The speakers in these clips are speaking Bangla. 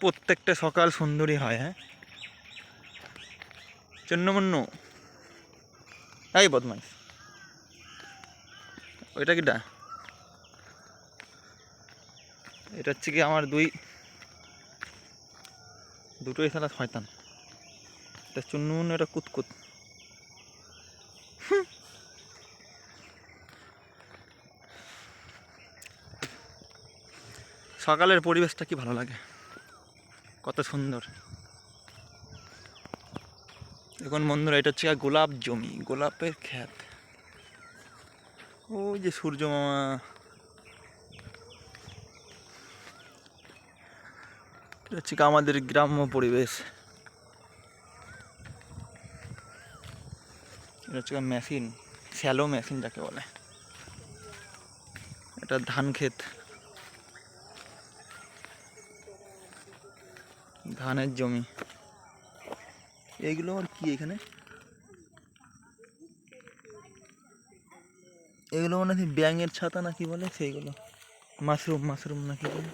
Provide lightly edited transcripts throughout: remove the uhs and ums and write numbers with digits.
প্রত্যেকটা সকাল সুন্দরই হয়। হ্যাঁ চন্নমন্ন এই বদমাইশ, ওইটা কিটা? এটা হচ্ছে কি আমার দুটোই খেলা শয়তান। এটা চুন্নমুন্ন, এটা কুতকুত। সকালের পরিবেশটা কি ভালো লাগে, কত সুন্দর। এখন বন্ধুরা এটা হচ্ছে গোলাপ জমি, গোলাপের ক্ষেত। ওই যে সূর্য মামা, এটা হচ্ছে আমাদের গ্রাম্য পরিবেশ। এটা হচ্ছে মেশিন, শ্যালো মেশিন যাকে বলে। এটা ধান ক্ষেত, ধানের জমি। এইগুলো আর কি, এখানে এগুলো মনে হয় ব্যাঙের ছাতা না কি বলে সেইগুলো, মাশরুম মাশরুম না কি বলে।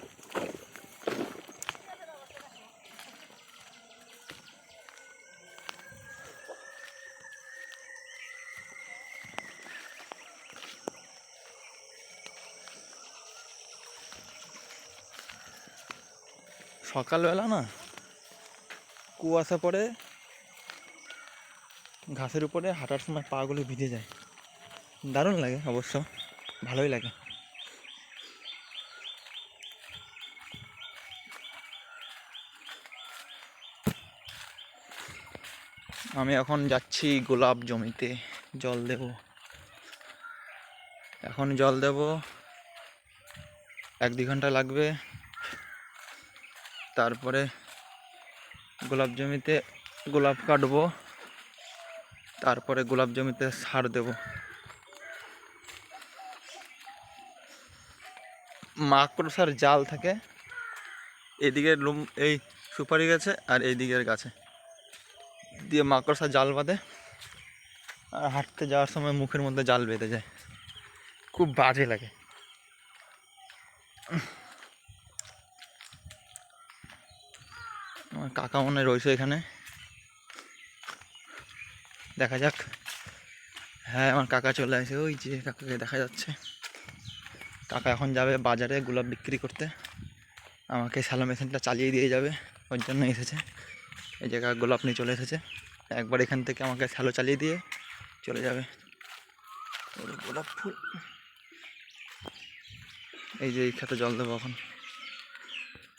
সকালবেলা না কুয়াশা পড়ে, ঘাসের উপরে হাঁটার সময় পাগুলো ভিজে যায়, দারুণ লাগে অবশ্য, ভালোই লাগে। আমি এখন যাচ্ছি গোলাপ জমিতে জল দেব। এখন জল দেব, 1-2 ঘন্টা লাগবে। তারপরে গোলাপ জমিতে গোলাপ কাটবো, তারপরে গোলাপ জমিতে সার দেব। মাকড়সার জাল থাকে এদিকে এই সুপারি গাছে আর এই দিকের গাছে, দিয়ে মাকড়সা জাল বাঁধে, আর হাঁটতে যাওয়ার সময় মুখের মধ্যে জাল বেঁধে যায়, খুব বাজে লাগে। আমার কাকা মনে রয়েছে এখানে, দেখা যাক। হ্যাঁ আমার কাকা চলে আসে, ওই যে কাকাকে দেখা যাচ্ছে। কাকা এখন যাবে বাজারে গোলাপ বিক্রি করতে, আমাকে শ্যালো মেশিনটা চালিয়ে দিয়ে যাবে, ওর জন্য এসেছে। এই জায়গায় গোলাপ নিয়ে চলে এসেছে, একবার এখান থেকে আমাকে শ্যালো চালিয়ে দিয়ে চলে যাবে। গোলাপ ফুল, এই যে এই খেতে জল দেবো এখন।